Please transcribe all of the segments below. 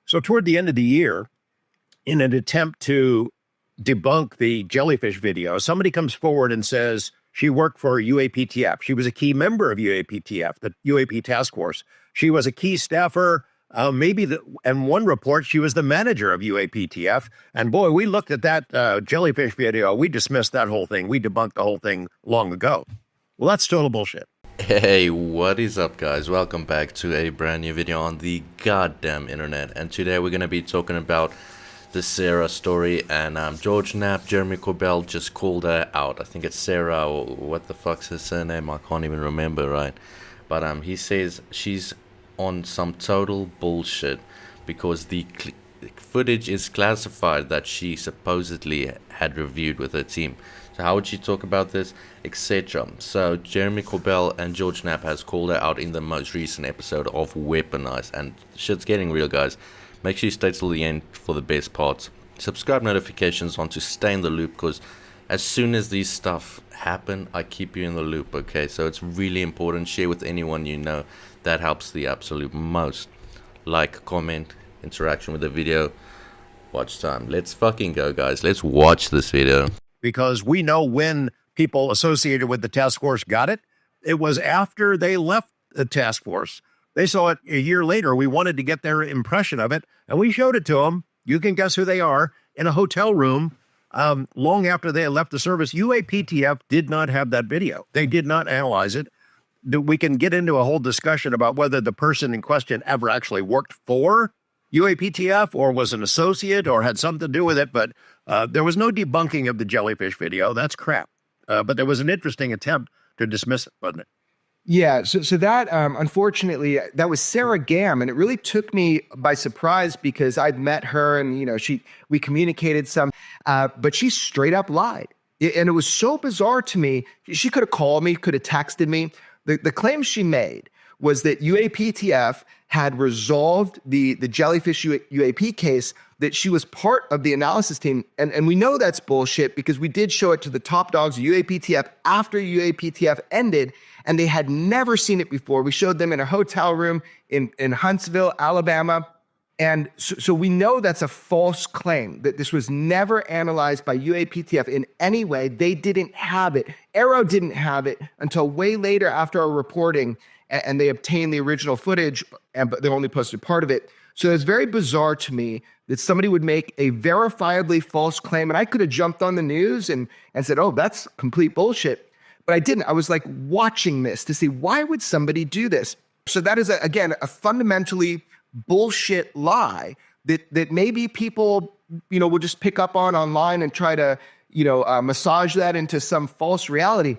So toward the end of the year, in an attempt to debunk the Jellyfish video, somebody comes forward and says she worked for UAPTF. She was a key member of UAPTF, the UAP Task Force. She was a key staffer. And one report, she was the manager of UAPTF. And boy, we looked at that Jellyfish video. We dismissed that whole thing. We debunked the whole thing long ago. Well, that's total bullshit. Hey, what is up, guys? Welcome back to a brand new video on the goddamn internet. And today we're going to be talking about the Sarah story. And George Knapp, Jeremy Corbell just called her out. I think it's Sarah, or what the fuck's her surname? I can't even remember, right? But he says she's on some total bullshit because the footage is classified that she supposedly had reviewed with her team. So how would she talk about this, etc. So Jeremy Corbell and George Knapp has called her out in the most recent episode of Weaponized, and shit's getting real, guys. Make sure you stay till the end for the best parts. Subscribe notifications on to stay in the loop, because as soon as these stuff happen, I keep you in the loop, okay? So it's really important. Share with anyone you know. That helps the absolute most. Like, comment, interaction with the video, watch time. Let's fucking go, guys. Let's watch this video. Because we know when people associated with the task force got it. It was after they left the task force. They saw it a year later. We wanted to get their impression of it, and we showed it to them. You can guess who they are, in a hotel room long after they had left the service. UAPTF did not have that video. They did not analyze it. We can get into a whole discussion about whether the person in question ever actually worked for UAPTF or was an associate or had something to do with it, but there was no debunking of the Jellyfish video. That's crap. But there was an interesting attempt to dismiss it, wasn't it? Yeah, so that, unfortunately, that was Sarah Gamm, and it really took me by surprise because I'd met her and, we communicated some, but she straight up lied. And it was so bizarre to me. She could have called me, could have texted me. The claim she made was that UAPTF had resolved the Jellyfish UAP case, that she was part of the analysis team. And we know that's bullshit because we did show it to the top dogs of UAPTF after UAPTF ended, and they had never seen it before. We showed them in a hotel room in Huntsville, Alabama. And so we know that's a false claim, that this was never analyzed by UAPTF in any way. They didn't have it. Arrow didn't have it until way later after our reporting, and they obtained the original footage, but they only posted part of it. So it's very bizarre to me that somebody would make a verifiably false claim, and I could have jumped on the news and said, oh, that's complete bullshit. But I didn't. I was like watching this to see, why would somebody do this? So that is, again, a fundamentally bullshit lie that maybe people, will just pick up on online and try to, massage that into some false reality.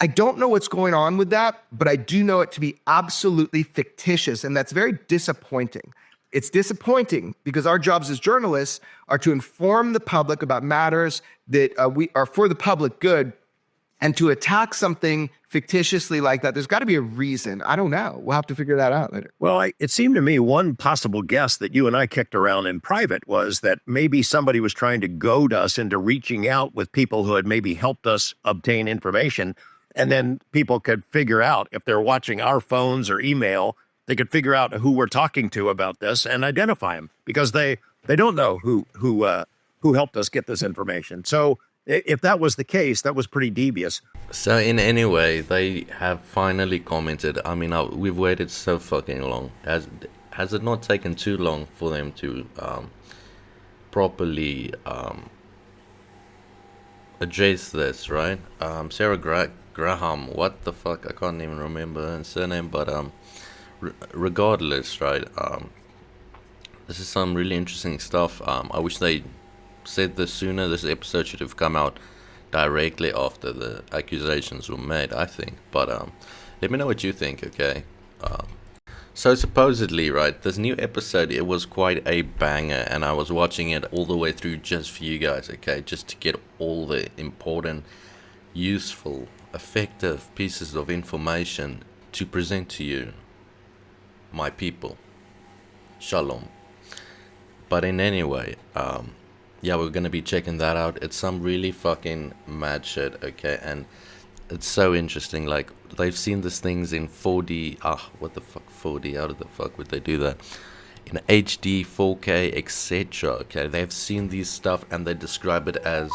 I don't know what's going on with that, but I do know it to be absolutely fictitious, and that's very disappointing. It's disappointing because our jobs as journalists are to inform the public about matters that we are for the public good, and to attack something fictitiously like that, there's got to be a reason. I don't know. We'll have to figure that out later. Well, it seemed to me one possible guess that you and I kicked around in private was that maybe somebody was trying to goad us into reaching out with people who had maybe helped us obtain information. And then people could figure out, if they're watching our phones or email, they could figure out who we're talking to about this and identify them, because they don't know who helped us get this information. So if that was the case, that was pretty devious. So in any way, they have finally commented. I mean, we've waited so fucking long. Has it not taken too long for them to properly address this, right? Sarah Gamm, what the fuck? I can't even remember her surname, but regardless, right? This is some really interesting stuff. I wish they said this sooner. This episode should have come out directly after the accusations were made, I think. But let me know what you think, okay? So supposedly, right, this new episode, it was quite a banger, and I was watching it all the way through just for you guys, okay? Just to get all the important, useful, effective pieces of information to present to you, my people. Shalom. But in any way, yeah, we're gonna be checking that out. It's some really fucking mad shit, okay? And it's so interesting. Like, they've seen these things in 4D. What the fuck, 4D? How the fuck would they do that? in HD, 4K, etc. Okay, they've seen these stuff and they describe it as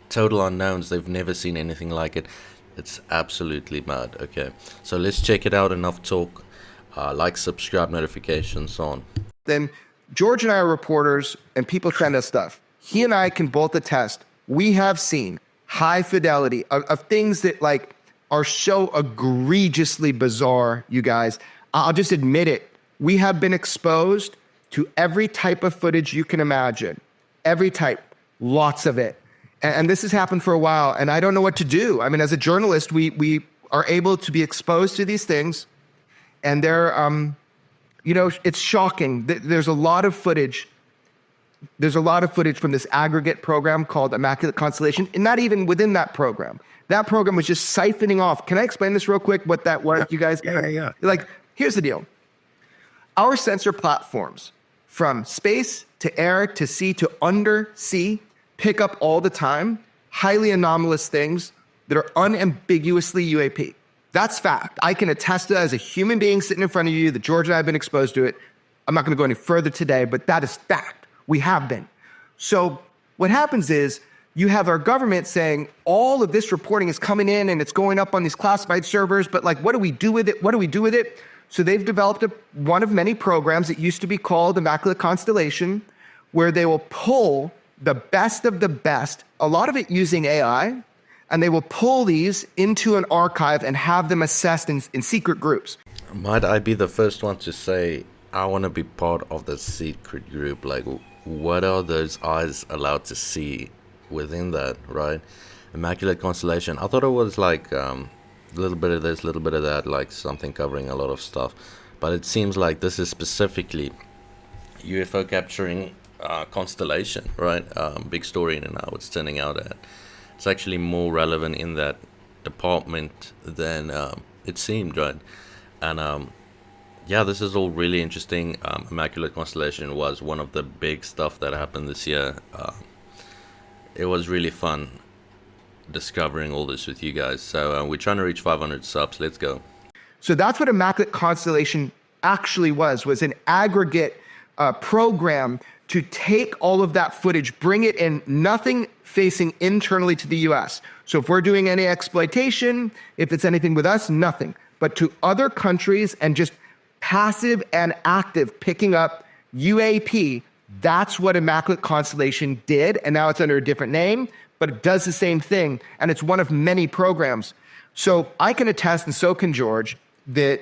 total unknowns. They've never seen anything like it. It's absolutely mad. Okay, so let's check it out. Enough talk. Like, subscribe, notifications on. Then George and I are reporters and people send us stuff. He and I can both attest we have seen high fidelity of things that like are so egregiously bizarre, you guys. I'll just admit it. We have been exposed to every type of footage you can imagine. Every type, lots of it. And this has happened for a while, and I don't know what to do. I mean, as a journalist, we are able to be exposed to these things, and they're, you know, it's shocking. There's a lot of footage. There's a lot of footage from this aggregate program called Immaculate Constellation, and not even within that program. That program was just siphoning off. Can I explain this real quick, what that was, you guys? Yeah. Like, here's the deal. Our sensor platforms, from space to air to sea to undersea, pick up all the time highly anomalous things that are unambiguously UAP. That's fact. I can attest to that as a human being sitting in front of you, that George and I have been exposed to it. I'm not going to go any further today, but that is fact. We have been. So what happens is you have our government saying all of this reporting is coming in and it's going up on these classified servers, but like, what do we do with it? What do we do with it? So they've developed one of many programs that used to be called Immaculate Constellation, where they will pull the best of the best, a lot of it using AI, and they will pull these into an archive and have them assessed in secret groups. Might I be the first one to say, I want to be part of the secret group? Like, what are those eyes allowed to see within that, right? Immaculate Constellation. I thought it was like a little bit of this, little bit of that, like something covering a lot of stuff. But it seems like this is specifically UFO capturing constellation, right? Big story in now it's turning out at. It's actually more relevant in that department than it seemed, right? And yeah, this is all really interesting. Immaculate Constellation was one of the big stuff that happened this year. It was really fun discovering all this with you guys. So we're trying to reach 500 subs. Let's go. So that's what Immaculate Constellation actually was an aggregate program to take all of that footage, bring it in, nothing facing internally to the US. So if we're doing any exploitation, if it's anything with us, nothing. But to other countries and just passive and active picking up UAP, that's what Immaculate Constellation did. And now it's under a different name, but it does the same thing. And it's one of many programs. So I can attest, and so can George, that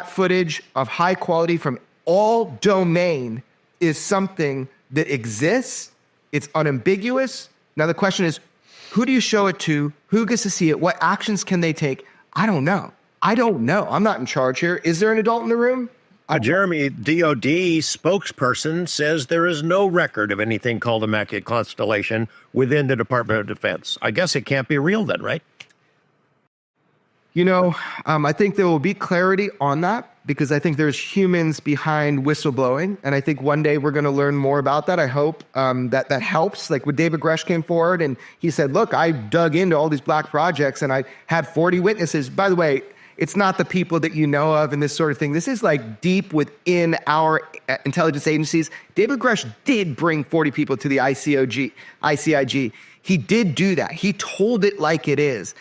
footage of high quality from all domain is something that exists. It's unambiguous. Now the question is, who do you show it to? Who gets to see it? What actions can they take? I don't know. I'm not in charge here. Is there an adult in the room? Jeremy, DOD spokesperson says there is no record of anything called Immaculate Constellation within the Department of Defense. I guess it can't be real then, right? You know, I think there will be clarity on that, because I think there's humans behind whistleblowing. And I think one day we're going to learn more about that. I hope that helps. Like when David Gresh came forward and he said, look, I dug into all these black projects and I had 40 witnesses. By the way, it's not the people that you know of and this sort of thing. This is like deep within our intelligence agencies. David Gresh did bring 40 people to the ICIG. He did do that. He told it like it is.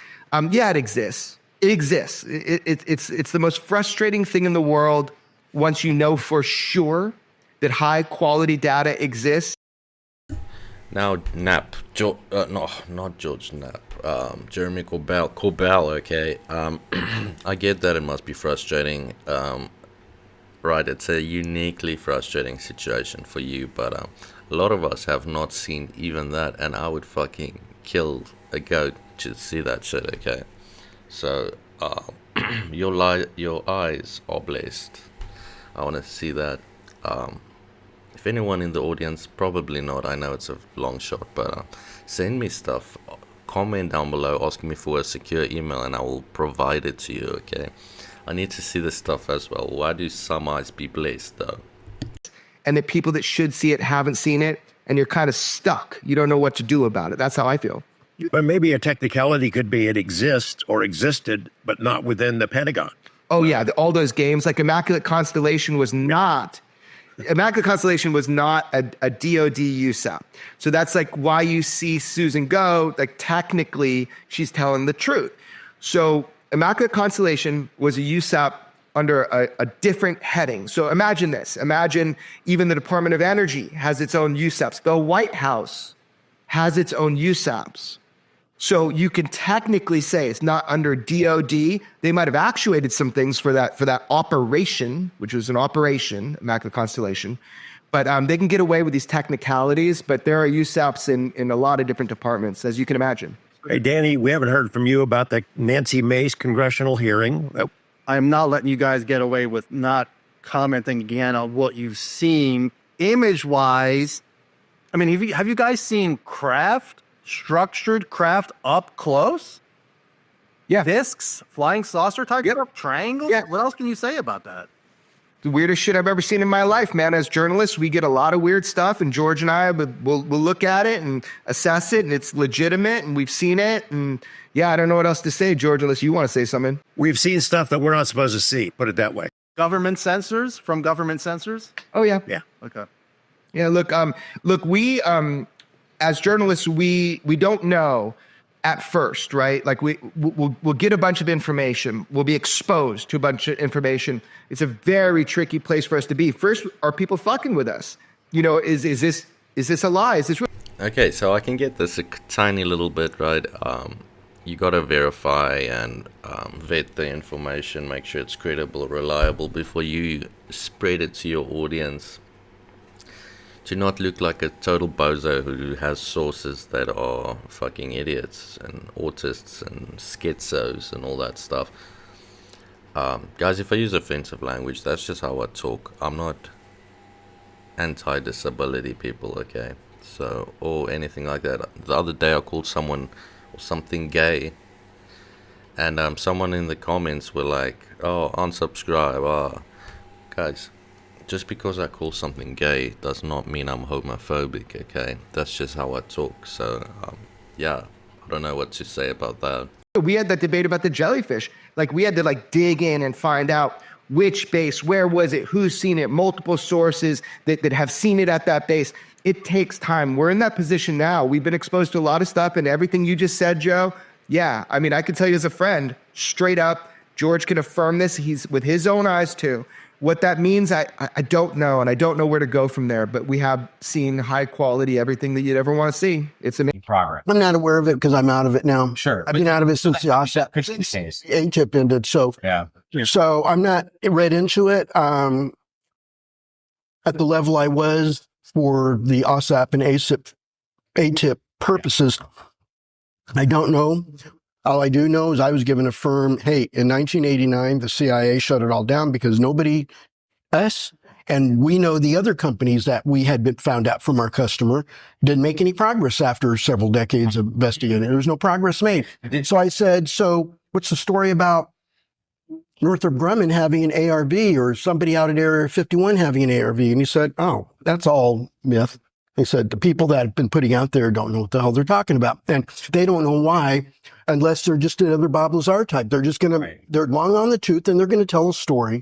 Yeah, it exists. It exists. It's the most frustrating thing in the world once you know for sure that high quality data exists. Now, Knapp, no, not George Knapp, Jeremy Corbell, okay. I get that it must be frustrating, right? It's a uniquely frustrating situation for you, but a lot of us have not seen even that, and I would fucking kill a goat to see that shit, okay? So, your eyes are blessed. I want to see that. If anyone in the audience, probably not, I know it's a long shot, but send me stuff. Comment down below asking me for a secure email and I will provide it to you, okay? I need to see this stuff as well. Why do some eyes be blessed, though? And the people that should see it haven't seen it, and you're kind of stuck. You don't know what to do about it. That's how I feel. But maybe a technicality could be it exists or existed, but not within the Pentagon. Oh, yeah, all those games, like Immaculate Constellation was not Immaculate Constellation was not a DoD USAP. So that's like why you see Susan go, like technically she's telling the truth. So Immaculate Constellation was a USAP under a different heading. So imagine this. Imagine even the Department of Energy has its own USAPs. The White House has its own USAPs. So you can technically say it's not under DoD. They might have actuated some things for that operation, which was an operation, Immaculate Constellation. But they can get away with these technicalities, but there are USAPs in a lot of different departments, as you can imagine. Hey, Danny, we haven't heard from you about the Nancy Mace congressional hearing. I'm not letting you guys get away with not commenting again on what you've seen image-wise. I mean, have you guys seen craft, structured craft up close? Yeah. Discs, flying saucer type, triangles? Yeah. What else can you say about that? The weirdest shit I've ever seen in my life, man. As journalists, we get a lot of weird stuff, and George and I will look at it and assess it, and it's legitimate, and we've seen it, and yeah, I don't know what else to say, George, unless you want to say something. We've seen stuff that we're not supposed to see, put it that way. Government sensors from government sensors? Oh, yeah. Yeah. Okay. Yeah, look, we, as journalists, we don't know at first, right? Like we'll get a bunch of information. We'll be exposed to a bunch of information. It's a very tricky place for us to be. First, are people fucking with us? You know, is this a lie? Is this real? Okay, so I can get this a tiny little bit, right? You gotta verify and vet the information, make sure it's credible, reliable before you spread it to your audience. To not look like a total bozo who has sources that are fucking idiots and autists and schizos and all that stuff. Guys, if I use offensive language, that's just how I talk. I'm not anti-disability people, okay? So, or anything like that. The other day I called someone or something gay, and someone in the comments were like, oh, unsubscribe. Guys, just because I call something gay does not mean I'm homophobic, okay? That's just how I talk. So, yeah, I don't know what to say about that. We had that debate about the jellyfish. Like, we had to dig in and find out which base, where was it, who's seen it, multiple sources that have seen it at that base. It takes time. We're in that position now. We've been exposed to a lot of stuff, and everything you just said, Joe, yeah, I mean, I can tell you as a friend, straight up, George can affirm this. He's with his own eyes too. What that means, I don't know, and I don't know where to go from there, but we have seen high quality, everything that you'd ever want to see. It's amazing. Progress. I'm not aware of it because I'm out of it now. Sure. I've been out of it since the ATIP ended. So, Yeah. so I'm not read into it at the level I was for the OSAP and ATIP purposes. I don't know. All I do know is I was given a firm, hey, in 1989, the CIA shut it all down because us, and we know the other companies that we had been found out from our customer didn't make any progress after several decades of investigating. There was no progress made. So I said, so what's the story about Northrop Grumman having an ARV or somebody out at Area 51 having an ARV? And he said, oh, that's all myth. He said, the people that have been putting out there don't know what the hell they're talking about. And they don't know why, unless they're just another Bob Lazar type. They're just going to, they're long on the tooth and they're going to tell a story.